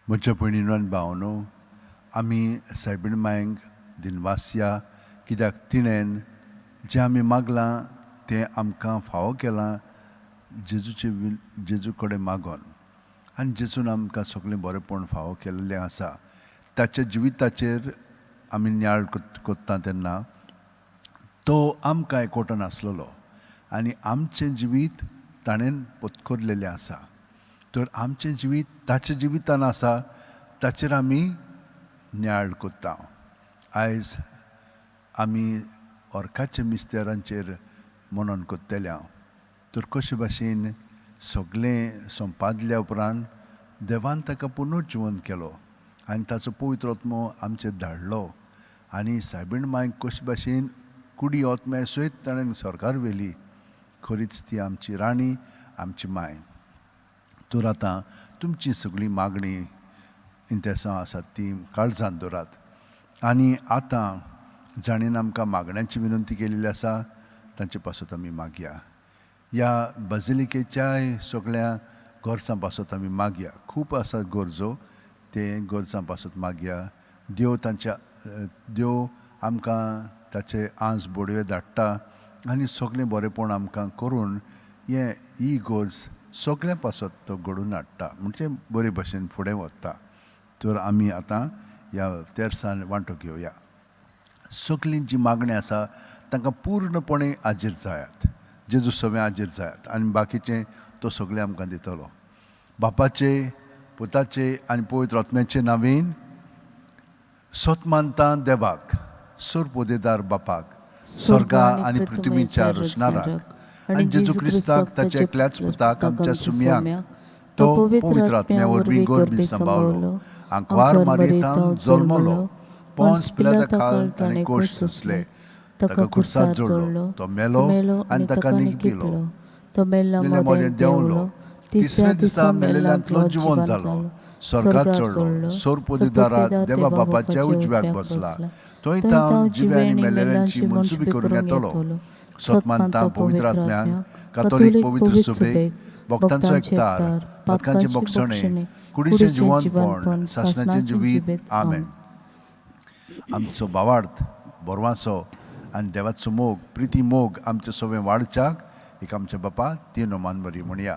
म्हज्या भयणीनो आनी भावनो, आमी सायबीण मांयक दिनवास या, कित्याक तिणें जें आमी मागलां तें आमकां फावो केलां जेजू कडेन मागोन. आनी जेजून आमकां सगळें बरेंपण फावो केल्लें आसा. ताच्या जिविताचेर आमी नियाळ कोत्ता तेन्ना तो आमकां एकवटो नासलेलो आनी आमचें जिवीत ताणें पत्करलेलें आसा. तर आमचें जिवीत ताच्या जिवितान आसा, ताचेर आमी नियाळ कोत्ता. आयज आमी ऑर्काच्या मिस्तेरांचेर मनन कोत्तेल्या. तर कशे भाशेन सगळें संपादल्या उपरांत देवान ताका पुनर्जीवन केलो आनी ताचो पवित्र आत्मो आमचेर धाडलो. आनी सायबीण मांयक कशे भाशेन कुडी ओतम्या सयत ताणें स्वर्गार व्हेली. खरीच ती आमची राणी, आमची माय. तर आतां तुमची सगळी मागणी इंतेसां आसात ती काळजांत दवरात. आनी आतां जाणीन आमकां मागण्यांची विनंती केलेली आसा तांचे पासत आमी मागया. ह्या बजिलिकेच्याय सगळ्या गोरसां पासत आमी मागया. खूब आसात गोरजो, ते गोरसां पासत मागया. देव आमकां ताचे आंस बोडवे धाडटा आनी सगळें बरेंपण आमकां करून ही गोरज सगळ्या पासत तो घडोवन हाडटा, म्हणजे बरे भाशेन फुडें वता. तर आमी आतां ह्या तेर्सान वांटो घेवया. सगळीं जी मागणी आसा तांकां पूर्णपणे हाजीर जायात. जेजू सगळें हाजीर जायात आनी बाकीचें तो सगळें आमकां दितलो. बापाचे, पुताचे आनी पवित्र आत्म्याचे नांवेन सोत मानता देवाक, सोरपोदेदार बापाक, स्वर्गा आनी पृथ्वीच्या रचणाराक, आनी जेजू क्रिस्ताक ताच्या एकल्याच पुताक आमच्या सुमयाक तो पवित्र आत्म्या वरवीं गोरबी सांबाळलो, आंकवार मारयेंत जल्मलो, पोंस पिलाता काळ ताणें कोश सोंसले, ताका खुर्सार जोडलो, तो मेलो आनी ताका न्हिदपिलो, तो मेल्ल्या मदें देंवलो, तिसऱ्या दिसा मेलेल्यांतलो जिवंत जालो, स्वर्गात चडलो, सोरपोदेदाराक देवा बापाच्या उजव्याक बसला, थंय तावन जिवे आनी मेलेल्यांची मनसुबी करून येतलो. सोत मानता पवित्र आत्म्याक, कातोलीक पवित्र सुबेक, भक्तांचो एकतार, पातकांचे मोक्षणे, कुडीचें जिवंतपण, सासणाचें जिवीत. आमेन. आमचो भावार्थ बोरवांसो आनी देवाचो मोग, प्रिती मोग आमचे सगळें वाडच्याक एक आमच्या बापा ती नोमान बरी म्हणया.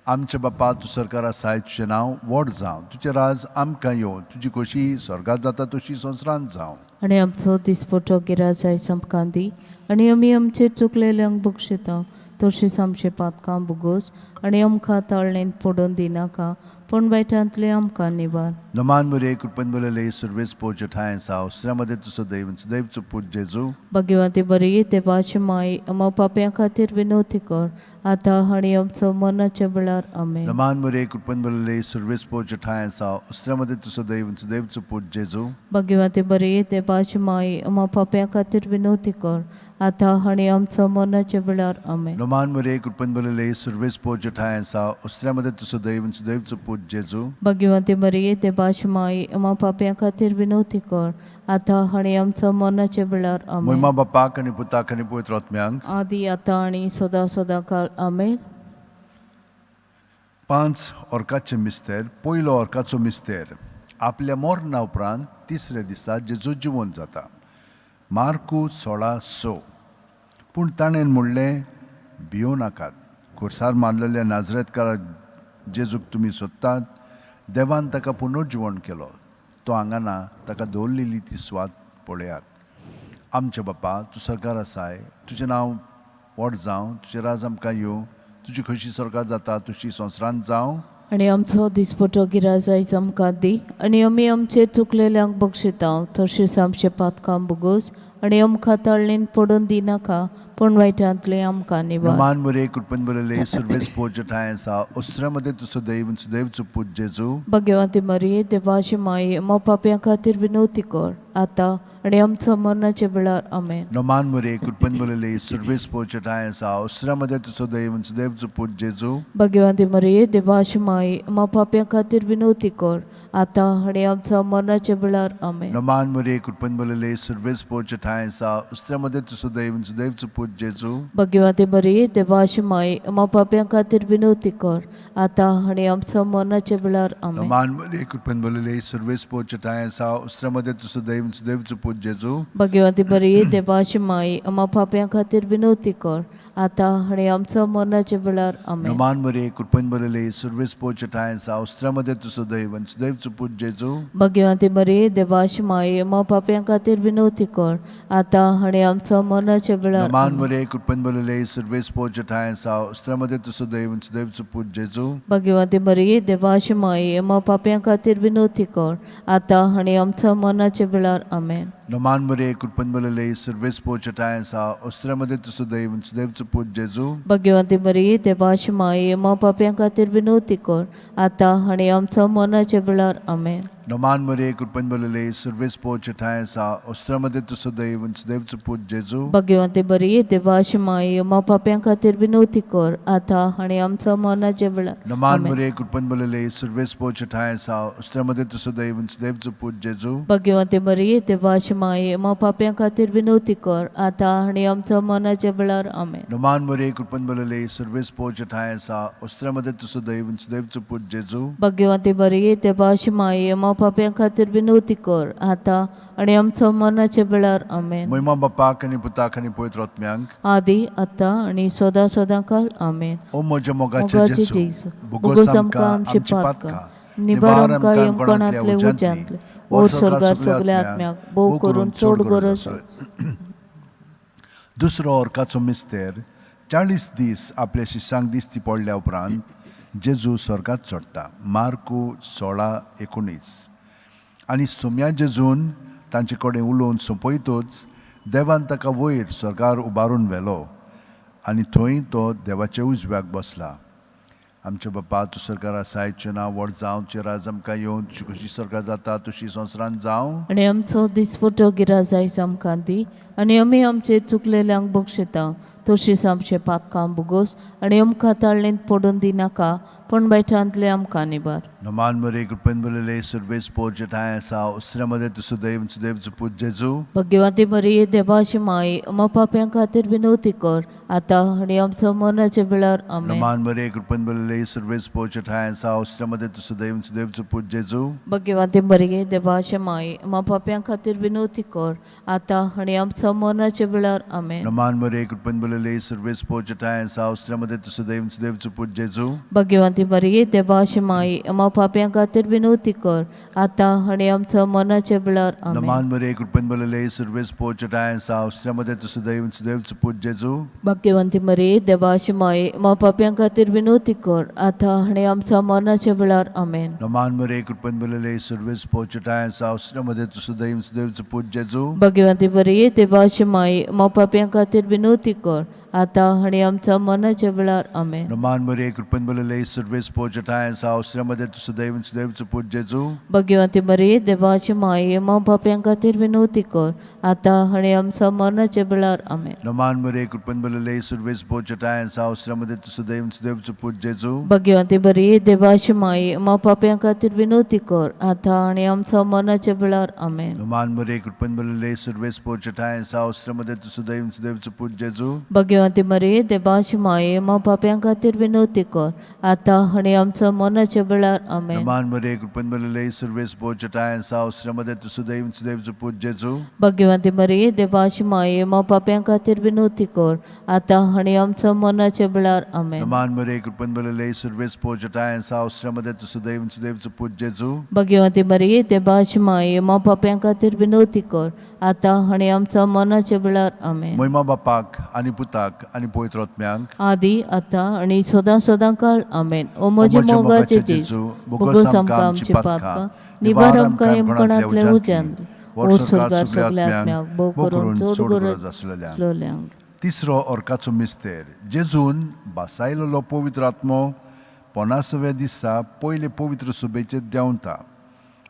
आमच्या बापा तूं सरकार आसाय, तुजें नांव व्हड जावं, तुजें राज आमकां येवं, तुजी खोशी स्वर्गांत जाता तशी संवसारांत जावं. आनी आमचो दिसपटो गिराज आयज आमकां दी, आनी आमी आमचेर चुकलेल्यांक बक्षिता, तशींच आमचे पातकां बुगोस, आनी आमकां ताळणेन पडोवन दिनाका, पण वायटांतले आमकां निवार. नमान मुरे कृपन बोलेले सर्वेस पोज ठाय साव श्रमदे तुसो दैवचो पूज जेजू. भगवंती बरी देवाची माय, आमच्या पाप्यां खातीर विनवती कर, आतां आनी आमचो मरणाच्या वेळार. आमेन. नमान मुरे कृपन बोलेले सर्वेस पोज ठाय साव श्रमदे तुसो दैवचो पूज जेजू. भगवंती बरी देवाची माय, आमच्या पाप्यां खातीर विनवती कर, आतां आनी आमचो मरणाच्या वेळार. आमेन. नमान मुरे कृपन बोलेले सर्वेस पोज ठाय साव श्रमदे तुसो दैवचो पूज जेजू. भगवंती बरी देवाची माय, आमच्या पाप्यां खातीर विनवती कर, आतां आनी आमचो मरणाच्या वेळार. आमेन. महिमा बापाक आनी पुताक आनी पवित्र आत्म्यांक, आदी आतां आनी सदां काळ. आमेन. 5 ऑर्काचे मिस्तेर. पयलो ऑर्काचो मिस्तेर. आपल्या मरणा उपरांत तिसऱ्या दिसा जेजू जिवंत जाता. मार्कू 16:6. पूण ताणें म्हणलें, भियो नाकात. खुर्सार मारलेल्या नाजरेतकार जेजूक तुमी सोदतात. देवान ताका पुनर्जीवन केलो. तो हांगा ना, ताका दवरलेली ती स्वात पळयात. आमचे बापा तूं सरकार आसाय, तुजें नांव व्हड जावं, तुजें राज आमकां येवं, तुजी खोशी स्वर्गांत जाता तशी संवसारांत जावं. आनी आमचो दिसपटो गिराज आयज आमकां दी, आनी आमी आमचेर चुकलेल्यांक बक्षिता, तशेंच आमचे पातकां बुगोस, आनी आमकां ताळणेन पडोवन दिनाका, पण वायटांतले आमकां निवार. नमान मुरे कृपन बोलेले सर्वेस पोज ठाय आसा, अस्त्रामध्ये तुसो दैवचो पूज जेजू. भगवंती मरिये देवाची माय, आमच्या पाप्यां खातीर विनवती कर, आतां आनी आमचो मरणाच्या वेळार. आमेन. नमान मुरे कृपन बोलेले सर्वेस पोज ठाय आसा, अस्त्रामध्ये तुसो दैवचो पूज जेजू. भगवंती मरिये देवाची माय, आमच्या पाप्यां खातीर विनवती कर, आता आणि आमच्या मरणाच्या वेळार आमेन. नमान मरे कृपन बलले सर्वेस पोच ठायसा उस्त्यामध्ये तुझं दैवचं पूज जेजू भगवती मरिये देवाची माय आम्हा पाप्यां खातीर विनवती कर आता आणि आमच्या मरणाच्या वेळार आमेन. नमान मरे कृपन बलले सर्वेस पोच ठायसा उस्त्यामध्ये तुझं दैवचं पूज जेजू भगवती मरिये देवाची माय आम्हा पाप्यां खातीर विनवती कर आता आणि आमच्या मरणाच्या वेळार आमेन. नमान मरे कृपन बलले सर्वेस पोच ठायसा उस्त्यामध्ये तुझं दैवचं पूज जेजू भगवती मरिये देवाची माय आम्हा पाप्यां खातीर विनवती कर आता आणि आमच्या मरणाच्या वेळार नमान आमेन. मरे कृपन बलले सर्वेस पोच ठायसा उस्त्यामध्ये तुझं दैवचं पूज जेजू भगवती मरिये देवाची माय आम्हा पाप्यां खातीर विनवती कर आता आणि आमच्या मरणाच्या वेळार आमेन. नमान मरे कृपन बलले सर्वेस पोच ठायसा उस्त्यामध्ये तुझं दैवचं पूज जेजू भगवती मरिये देवाची माय आम्हा पाप्यां खातीर विनवती कर आता आणि आमच्या मरणाच्या वेळार आमेन. नमान मरे कृपन बलले सर्वेस पोच ठायसा उस्त्यामध्ये तुझं दैवचं पूज जेजू भगवती मरिये देवाची माय आम्हा पाप्यां खातीर विनवती कर आता आणि आमच्या मरणाच्या वेळार नमान आमेन. मरे कृपन बलले सर्वेस पोच ठायसा उस्त्यामध्ये तुझं दैवचं पूज जेजू भगवती मरिये देवाची माय आम्हा पाप्यां खातीर विनवती कर आता आणि आमच्या मरणाच्या वेळार आमेन. नमान मरे कृपन बलले सर्वेस पोच ठायसा उस्त्यामध्ये तुझं दैवचं पूज जेजू भगवती मरिये देवाची माय आम्हा पाप्यां खातीर विनवती कर आता आणि आमच्या मरणाच्या वेळार आमेन. महिमा बापाक आनी पुताक आनी पवित्र आत्म्यांक आदी आता आणि सदा सदांकाळ आमेन. ओ म्हज्या मोगाचे मोगाचे जेजू जेजू भुगोस आमकां आमची पातकां निबार आमकां येमपणांतले उज्यांतले ओर स्वर्गार सगल्या आत्म्याक भोव करून चड गरज दुसरो ओर्काचो मिस्तेर 40 दीस आपल्या शिष्यांक दिसती पडल्या उपरांत जेजू स्वर्गात चडटा. मार्कू 16:19. आनी सोम्या जेजून तांचे कडेन उलोवन सोंपयतूच देवान ताका वयर स्वर्गार उबारून व्हेलो आनी थंय तो देवाचे उजव्याक बसला. आमचे बापा तूं स्वर्गार आसा आयचें नांव व्हड जावं तुजें राज आमकां येवं तुजी कशी स्वर्गार जाता तशी संवसारांत जावं. आणि आमचो दिसपटो गिराज आयज आमकां दी आनी आमी आमचे चुकलेल्यांक बक्षिता तशीच आमचे पातकां बुगोस आनी आमकां ताळणेंत पडून दिनाका पण बैठांतले आमकां निबार. नमान मरे कृपेन बलले सर्वेस पोच ठाय आसा उस्त्यामध्ये तुझं दैवचं पूज जेजू भगवती मरिये देवाची माय आम्हा पाप्यां खातीर विनवती कर आता आणि आमच्या मरणाच्या वेळार आमेन. नमान मरे कृपेन बलले सर्वेस पोच ठाय आसा उस्त्यामध्ये तुझं दैवचं पूज जेजू भगवती मरिये देवाची माय आम्हा पाप्यां खातीर विनवती कर आता आणि आमच्या मरणाच्या वेळार आमेन. नमान मरे कृपेन बलले सर्वेस पोच ठाय आसा उस्त्यामध्ये तुझं दैवचं पूज जेजू भगवती मरिये देवाची माय आम्हा पाप्यां खातीर विनवती कर आता आणि आमच्या मरणाच्या वेळार आमेन. नमान मरे कृपेन बलले सर्वेस पोच ठाय आसा उस्त्यामध्ये तुझं दैवचं पूज जेजू भगवती मरिये देवाची माय आम्हा पाप्यां खातीर विनवती कर आता आणि आमच्या मरणाच्या वेळार आमेन. नमान मरे कृपेन बलले सर्वेस पोच ठाय आसा उस्त्यामध्ये तुझं दैवचं पूज जेजू भगवती मरिये देवाची माय आम्हा पाप्यां खातीर विनवती कर आता आणि आमच्या मरणाच्या वेळार आमेन. नमान मरे कृपेन बलले सर्वेस पोच ठाय आसा उस्त्यामध्ये तुझं दैवचं पूज जेजू भगवती मरिये देवाची माय आम्हा पाप्यां खातीर विनवती कर आता आणि आमच्या मरणाच्या वेळार आमेन. नमान मरे कृपेन बलले सर्वेस पोच ठाय आसा उस्त्यामध्ये तुझं दैवचं पूज जेजू भगवती मरिये देवाची माय आम्हा पाप्यां खातीर विनवती कर आता आणि आमच्या मरणाच्या वेळार आमेन. नमान मरे कृपेन बलले सर्वेस पोच ठाय आसा उस्त्यामध्ये तुझं दैवचं पूज जेजू भगवती मरिये देवाची माय आम्हा पाप्यां खातीर विनवती कर आता आणि आमच्या मरणाच्या वेळार आमेन. नमान मरे कृपेन बलले सर्वेस पोच ठाय आसा उस्त्यामध्ये तुझं दैवचं पूज जेजू भगवती मरिये देवाची माय आम्हा पाप्यां खातीर विनवती कर आता आणि आमच्या मरणाच्या वेळार आमेन. नमान मरे कृपेन बलले सर्वेस पोच ठाय आसा उस्त्यामध्ये तुझं दैवचं पूज जेजू भगवती मरिये देवाची माय आम्हा पाप्यां खातीर विनवती कर आता आणि आमच्या मरणाच्या वेळार आमेन. महिमा बापाक आनी पुताक आनी पवित्र आत्म्यांक आदी आता आणि सदा सदांकाळ आमेन. ओ म्हजे मोगाचे जेजू भुगोस आमकां आमची पातकां निबार आमकां येमपणांतले उज्यांतले ओर स्वर्गार सगल्या आत्म्याक भोव करून चड गरज आसलेल्यांक. तिसरो ओर्काचो मिस्तेर जेजून बासायलेलो पवित्र आत्मो 50व्या दिसा पयले पवित्र सभेचेर देंवता.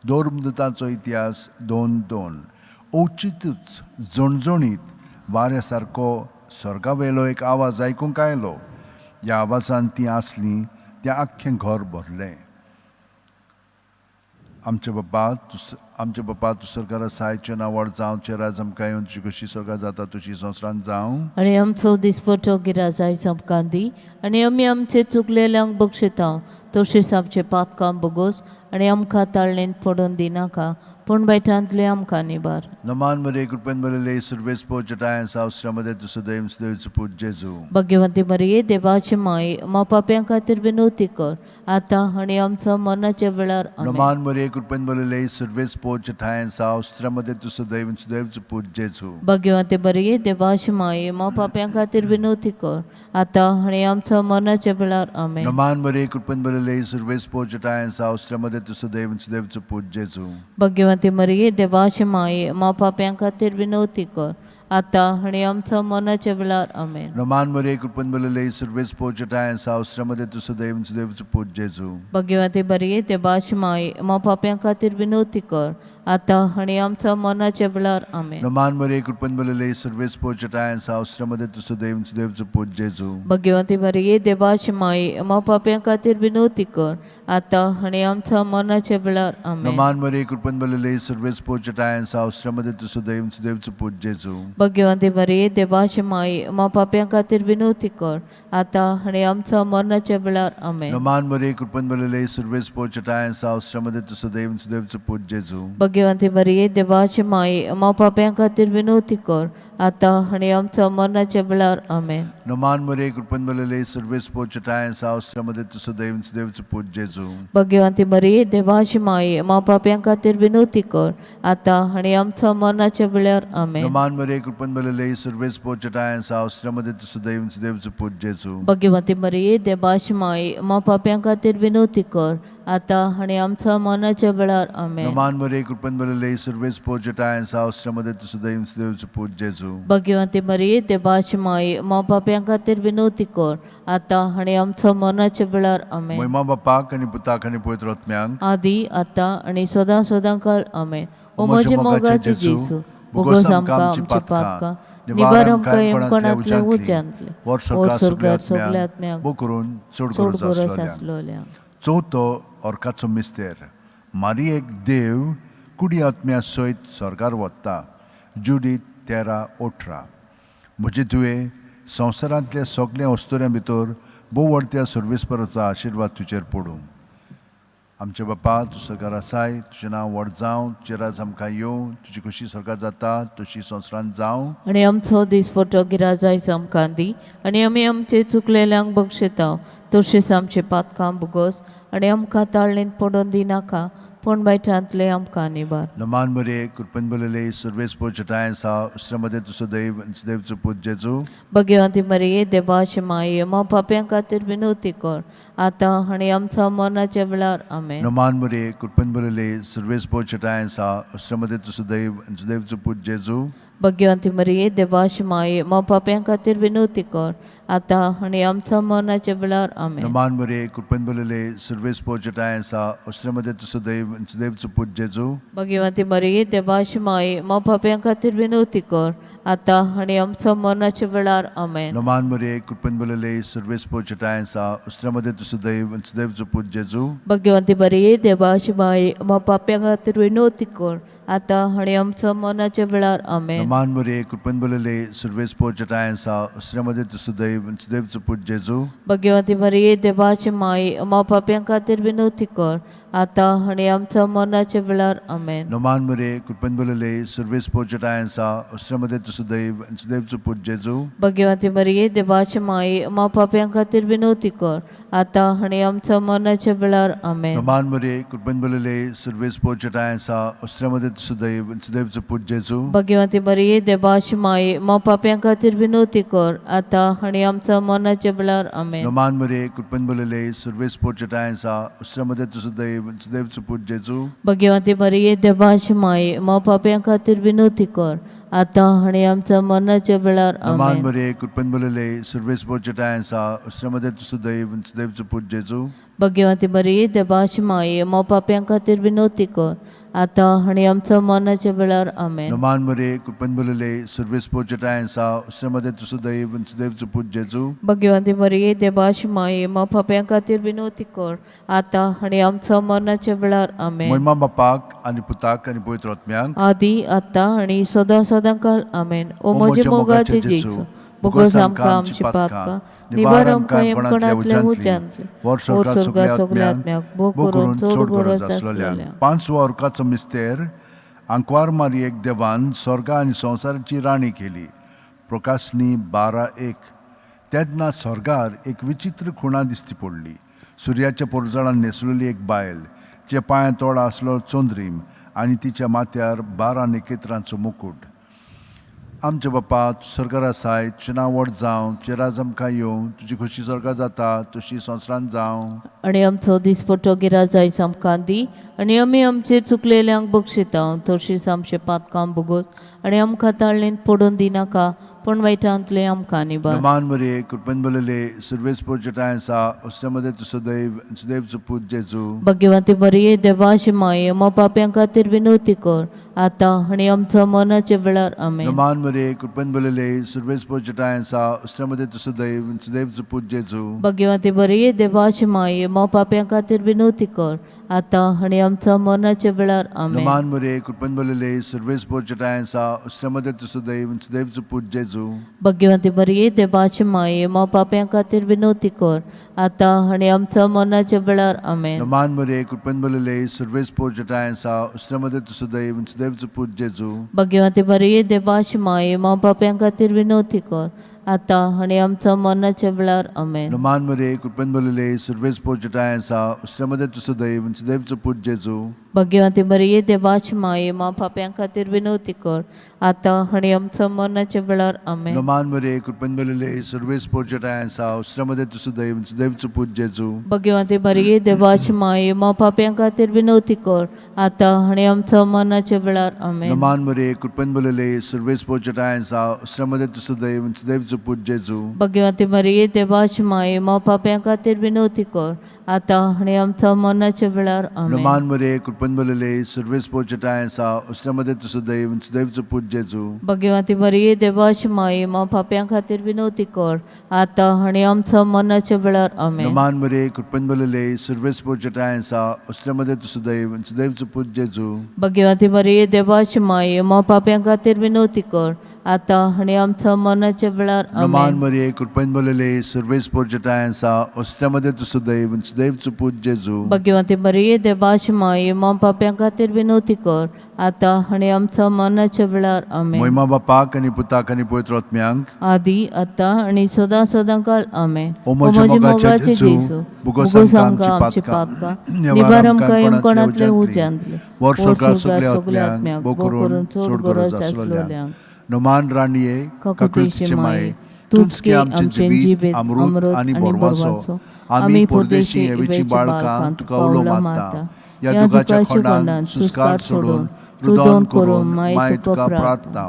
धर्मदूतांचो इतिहास 2:2. औचितूच जणजणीत वाऱ्या सारको स्वर्गावेलो एक आवाज आयकूंक आयलो. ह्या आवाजान ती आसली तें आख्खें घर भरलें. आमचे बापा तू सरकार आसायचे नांवाड जावचे राज आमकां येवन तुजी कशी सरकार जाता तुजी संवसारांत जावं आणि आमचो दिसपटो गिराजाय आमकां दी आणि आमी आमचे चुकलेल्यांक बक्षिता तशेंच आमचे पातकां बोगोस आणि आमकां ताळणेंत पडोवन दिनाका पूण बैठांतले आमकां निबार नमान मरे कृपेन बरले सर्वेस पोचटाय सावस्रामध्ये तुझं दैव देवचं पूज जेजू भाग्यवंती मरिये देवाची माय मा पाप्यां खातीर विनवती कर आता आणि आमच्या मरणाच्या वेळार आमेन. नमान मरे कृपेन बरले सर्वेस पोचटाय सावस्रामध्ये तुझं दैव देवचं पूज जेजू भाग्यवंती मरिये देवाची माय मा पाप्यां खातीर विनवती कर आता आणि आमच्या मरणाच्या वेळार आमेन. नमान मरे कृपेन बरले सर्वेस पोचटाय सावस्रामध्ये तुझं दैव देवचं पूज जेजू भाग्यवंती मरिये देवाची माय मा पाप्यां खातीर विनवती कर आता आणि आमच्या मरणाच्या वेळार आमेन. नमान मरे कृपेन बरले सर्वेस पोचटाय सावस्रामध्ये तुझं दैव देवचं पूज जेजू भाग्यवंती मरिये देवाची माय मा पाप्यां खातीर विनवती कर आता आणि आमच्या मरणाच्या वेळार आमेन. नमान मरे कृपेन बरले सर्वेस पोचटाय सावस्रामध्ये तुझं दैव देवचं पूज जेजू भाग्यवंती मरिये देवाची माय मा पाप्यां खातीर विनवती कर आता आणि आमच्या मरणाच्या वेळार आमेन. नमान मरे कृपेन बरले सर्वेस पोचटाय सावस्रामध्ये तुझं दैव देवचं पूज जेजू भाग्यवंती मरिये देवाची माय मा पाप्यां खातीर विनवती कर आता आणि आमच्या मरणाच्या वेळार आमेन. नमान मरे कृपेन बरले सर्वेस पोचटाय सावस्रामध्ये तुझं दैव देवचं पूज जेजू भाग्यवंती मरिये देवाची माय मा पाप्यां खातीर विनवती कर आता आणि आमच्या मरणाच्या वेळार आमेन. नमान मरे कृपेन बरले सर्वेस पोचटाय सावस्रामध्ये तुझं दैव देवचं पूज जेजू भाग्यवंती मरिये देवाची माय मा पाप्यां खातीर विनवती कर आता आणि आमच्या मरणाच्या वेळार आमेन. नमान मरे कृपेन बरले सर्वेस पोचटाय सावस्रामध्ये तुझं दैव देवचं पूज जेजू भाग्यवंती मरिये देवाची माय मा पाप्यां खातीर विनवती कर आता आणि आमच्या मरणाच्या वेळार आमेन. नमान मरे कृपेन बरले सर्वेस पोचटाय सावस्रामध्ये तुझं दैव देवचं पूज जेजू भाग्यवंती मरिये देवाची माय मा पाप्यां खातीर विनवती कर आता आणि आमच्या मरणाच्या वेळार आमेन. महिमा बापाक आनी पुताक आनी पवित्र आत्म्यांक आदी आता आणि सदां सदां काळ आमेन. ओ म्हजे म्हजे मोगाचे जेजू बोगोस आमकां आमची पातकां निवार आमकां येमकोणांतल्या उज्यांतले ओ स्वर्गात सगल्या आत्म्याक बो करून चड चड गरज गरज आसलेल्या आसलोल्या. चवथो ऑर्काचो मिस्तेर मारियेक देव कुडी आत्म्या सयत स्वर्गार वता जुडी 13:18 म्हजे तुवें संवसारांतल्या सगळ्या वस्तुऱ्यां भितर भोव व्हडत्या सर्वेस्पराचो आशिर्वाद तुजेर पडूं. आमचे बापा तूं सरकार आसाय तुजें नांव व्हड जावं तुजें राज आमकां येवं तुजी कशी सरकार जाता तशी संवसारांत जावं आणि आमचो दिसपटो गिराजायच आमकां दी आणि आमी आमचे चुकलेल्यांक बक्षिता तशेंच आमचे पातकां बुगोस आणि आमकां ताळणेंत पडोवन दिनाका पूण बैठांतले आमकां निबार. नमान मरे कृपेन बरले सर्वेस पोचटाय सावस्रामध्ये तुझं दैव देवचं पूज जेजू भाग्यवंती मरिये देवाची माय मा पाप्यां खातीर विनवती कर आता आणि आमच्या मरणाच्या वेळार आमेन. नमान मरे कृपेन बरले सर्वेस पोचटाय सावस्रामध्ये तुझं दैव देवचं पूज जेजू भाग्यवंती मरिये देवाची माय मा पाप्यां खातीर विनवती कर आता आणि आमच्या मरणाच्या वेळार आमेन. नमान मरे कृपेन बरले सर्वेस पोचटाय सावस्रामध्ये तुझं दैव देवचं पूज जेजू भाग्यवंती मरिये देवाची माय मा पाप्यां खातीर विनवती कर आता आणि आमच्या मरणाच्या वेळार आमेन. नमान मरे कृपेन बरले सर्वेस पोचटाय सावस्रामध्ये तुझं दैव देवचं पूज जेजू भाग्यवंती मरिये देवाची माय मा पाप्यां खातीर विनवती कर आता आणि आमच्या मरणाच्या वेळार आमेन. नमान मरे कृपेन बरले सर्वेस पोचटाय सावस्रामध्ये तुझं दैव देवचं पूज जेजू भाग्यवंती मरिये देवाची माय मा पाप्यां खातीर विनवती कर आता आणि आमच्या मरणाच्या वेळार आमेन. नमान मरे कृपेन बरले सर्वेस पोचटाय सावस्रामध्ये तुझं दैव देवचं पूज जेजू भाग्यवंती मरिये देवाची माय मा पाप्यां खातीर विनवती कर आता आणि आमच्या मरणाच्या वेळार आमेन. नमान मरे कृपेन बरले सर्वेस पोचटाय सावस्रामध्ये तुझं दैव देवचं पूज जेजू भाग्यवंती मरिये देवाची माय मा पाप्यां खातीर विनवती कर आता आणि आमच्या मरणाच्या वेळार आमेन. नमान मरे कृपेन बरले सर्वेस पोचटाय सावस्रामध्ये तुझं दैव देवचं पूज जेजू भाग्यवंती मरिये देवाची माय मा पाप्यां खातीर विनवती कर आता आणि आमच्या मरणाच्या वेळार नमान आमेन. मरे कृपेन बरले सर्वेस पोचटाय सावस्रामध्ये तुझं दैव देवचं पूज जेजू भाग्यवंती मरिये देवाची माय मा पाप्यां खातीर विनवती कर आतां आनी आमच्या मरणाच्या वेळार आमेन. नमान मरे कृपेन बोलले सर्वेस पोचटायसा उस्रमध्ये तुझं दैव सुदैवचं पूज जेजू भगवंती मरिये देवाची माये मा पाप्यां खातीर विनवती कर आतां आनी आमच्या मरणाच्या वेळार आमेन. महिमा बापाक आणि पुताक आणि पवित्र आत्म्यांक आदी आतां आनी सदां सदांकाळ आमेन. ओ म्हजे मोगाचे जेजू बोगस आमकां आमची पातकां निबार आमकां येमकणांतल्या उज्यांतले वर स्वर्गा सगल्या आत्म्याक भोग करून चड गरज आसलेल्या. पांचवो अर्काचो मिस्तेर आंकवार मारयेक देवान स्वर्गा आनी संवसाराची राणी केली. प्रकाशनी 12:1. तेन्ना स्वर्गार एक विचित्र खुणा दिश्टी पडली. सुर्याच्या पोरजळान न्हेसलेली एक बायल, जे पांयां तोडा आसलो चोंद्रीम आनी तिच्या माथ्यार 12 नखेत्रांचो मुकुट. आमचे बापा तूं स्वर्गार आसाय, तुजें नांव व्हड जावं, तुजें राज आमकां येवं, तुजी खोशी स्वर्गार जाता तशी संवसारांत जावं. आनी आमचो दिसपटो गिराज आयज आमकां दी आनी आमी आमचे चुकलेल्यांक बक्षिता तशीच आमचे पातकां भोगोस आनी आमकां ताळणेंत पडून दिनाका पण वायटांतले आमकां निबार. नमान मरे कृपेन बोलले सर्वेस पोचटायसा उस्रमध्ये तुझं दैव सुदैवचं पूज जेजू भगवंती मरिये देवाची माये मा पाप्यां खातीर विनवती कर आतां आनी आमच्या मरणाच्या वेळार आमेन. नमान मरे कृपेन बोलले सर्वेस पोचटायसा उस्रमध्ये तुझं दैव सुदैवचं पूज जेजू भगवंती मरिये देवाची माये मा पाप्यां खातीर विनवती कर आतां आनी आमच्या मरणाच्या वेळार आमेन. नमान मरे कृपेन बोलले सर्वेस पोचटायसा उस्रमध्ये तुझं दैव सुदैवचं पूज जेजू भगवंती मरिये देवाची माये मा पाप्यां खातीर विनवती कर आतां आनी आमच्या मरणाच्या वेळार आमेन. नमान मरे कृपेन बोलले सर्वेस पोचटायसा उस्रमध्ये तुझं दैव सुदैवचं पूज जेजू भगवंती मरिये देवाची माये मा पाप्यां खातीर विनवती कर आतां आनी आमच्या मरणाच्या वेळार आमेन. नमान मरे कृपेन बोलले सर्वेस पोचटायसा उस्रमध्ये तुझं दैव सुदैवचं पूज जेजू भगवंती मरिये देवाची माये मा पाप्यां खातीर विनवती कर आतां आनी आमच्या मरणाच्या वेळार आमेन. नमान मरे कृपेन बोलले सर्वेस पोचटायसा उस्रमध्ये तुझं दैव सुदैवचं पूज जेजू भगवंती मरिये देवाची माये मा पाप्यां खातीर विनवती कर आतां आनी आमच्या मरणाच्या वेळार आमेन. नमान मरे कृपेन बोलले सर्वेस पोचटायसा उस्रमध्ये तुझं दैव सुदैवचं पूज जेजू भगवंती मरिये देवाची माये मा पाप्यां खातीर विनवती कर आतां आनी आमच्या मरणाच्या वेळार आमेन. नमान मरे कृपेन बोलले सर्वेस पोचटायसा उस्रमध्ये तुझं दैव सुदैवचं पूज जेजू भगवंती मरिये देवाची माये मा पाप्यां खातीर विनवती कर आतां आनी आमच्या मरणाच्या वेळार आमेन. नमान मरे कृपेन बोलले सर्वेस पोचटायसा उस्रमध्ये तुझं दैव सुदैवचं पूज जेजू भगवंती मरिये देवाची माये मा पाप्यां खातीर विनवती कर आतां आनी आमच्या मरणाच्या वेळार नमान आमेन. मरे कृपेन बोलले सर्वेस पोचटायसा उस्रमध्ये तुझं दैव सुदैवचं पूज जेजू भगवंती मरिये देवाची माये मा पाप्यां खातीर विनवती कर आतां आनी आमच्या मरणाच्या वेळार आमेन. महिमा बापाक आणि पुताक आणि पवित्र आत्म्यांक आदी आतां आनी सदां सदांकाळ आमेन. ओ म्हजे मोगाचे जेजू बुगोस आमकां आमची पातकां निबार आमकां येमकणांतले उज्यांतले वर स्वर्गा सगळ्या सगल्या आत्म्यांक आत्म्याक भोग भोग करून चड गरज आसलेल्यांक आसलेल्यांक नमान राणये काकुतीचे माये तूच की आमचे जिबेत अमृत आणि बोरवाचो आमी परदेशी येवेची बाळकां तुका उलो मारता. या दुखाच्या खोंडान सुस्कार सोडून रुदोन करून माये तुका प्रार्थना.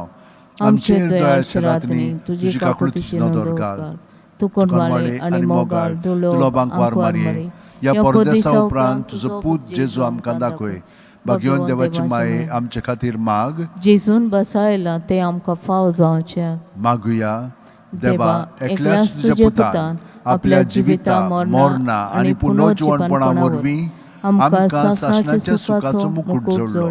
आमचे दयाळशे रातनी तुजी काकुतीची नदर घाल. तू कोणवाळे आनी मोगाळ दुलो आंकवार मारये या परदेसा उपरांत तुजो पूत जेजू आमकां दाखय. भगवंत देवाची माये आमचे खातीर माग. जेजून बसायला ते आमकां फाव जावचे. मागुया देवा एकल्याच तुजे पुतान आपल्या जिविता मरणा आनी पुनर्जीवनपणा वरवीं आमकां सासणाच्या सुखाचो मुकुट जोडलो.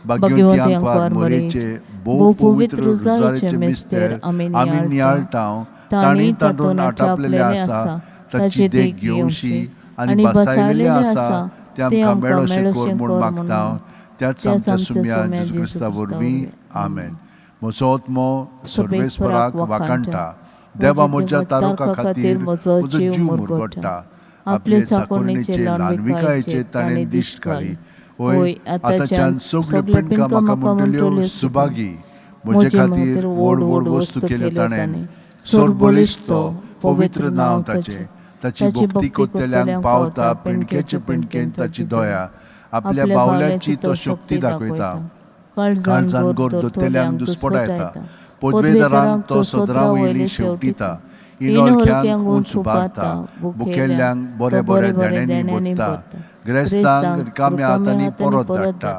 भगवंती आंकवार मरेचे भोव पवित्र रुजारीचे मिस्तेर आमी नियाळटाव. तांणी तातूंत आटापलेले आसा ताची देख घेवशी आनी बसायलेले आसा ते आमकां मेळोशें कोर म्हूण मागता. त्याच आमच्या सुम्या जेजू क्रिस्ता वरवीं आमेन. म्हजो आत्मो सर्वेस्पराक वाखाणटा. देवा म्हज्या तारुका खातीर म्हजो जीव मुरगोडटा. आपले चाकोणीचे ल्हानविकायेचे ताणें दिश्ट काडली. ओय आतांच्यान सगळ्यो पिणकां म्हाका म्हणटल्यो सुभागी. म्हजे खातीर व्हड व्हड वस्तू केल्यो ताणें. सोर बलिश्ट तो पवित्र नांव ताचें. ताची भक्ती कोत्तेल्यांक पावता. पिणकेचे पिणकेन ताची दोया. आपल्या बावल्याची तो शक्ती दाखयता. काळजान गोर दोत्तेल्यांक दुस्पटायता. पदवेदारांक तो सदरा वयली शेवटिता. इनोळख्यांक उंच उबारता. भुकेल्ल्यांक बरे बरे देण्यांनी बोदता. गिरेस्तांक रिकाम्या हातांनी परत धाडटा.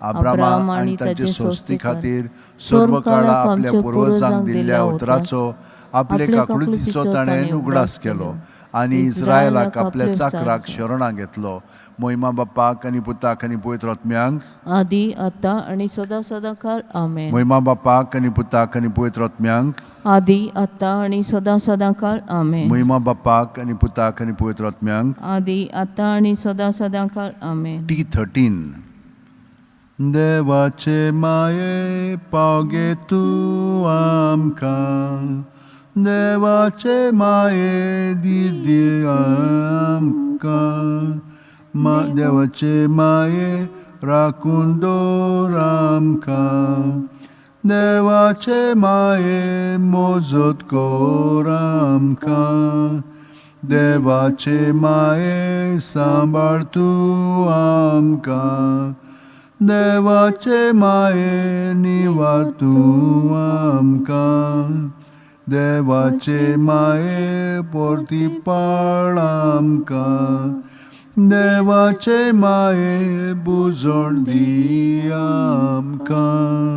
अब्राम आणि ताचे सोस्ती खातीर सर्व काळा आपल्या पुर्वजांक दिल्ल्या उतराचो आपले काकुळतीचो ताणें उगडास केलो आनी इस्रायलाक आपल्या चाकराक शरणां घेतलो. मोहिमा बापाक आनी पुताक आनी पवित्र आत्म्यांक आदी आतां आनी सदां सदां काळ आमेन. मोहिमा बापाक आनी पुताक आनी पवित्र आत्म्यांक आदी आतां आनी सदां सदां काळ आमेन. मोहिमा बापाक आनी पुताक आनी पवित्र आत्म्यांक आदी आतां आनी सदां सदां काळ आमेन. T13. देवाचे माये पावगे तूं आमकां, देवाचे माये दिदी आमकां, देवाचे माये राखून दवर आमकां, देवाचे माये मोजत कोर आमकां, देवाचे माये सांबाळ तूं आमकां, देवाचे माये निवार तूं आमकां, देवाचे माये परती पाळ आमकां, देवाचे माये बुजोण दी आमकां.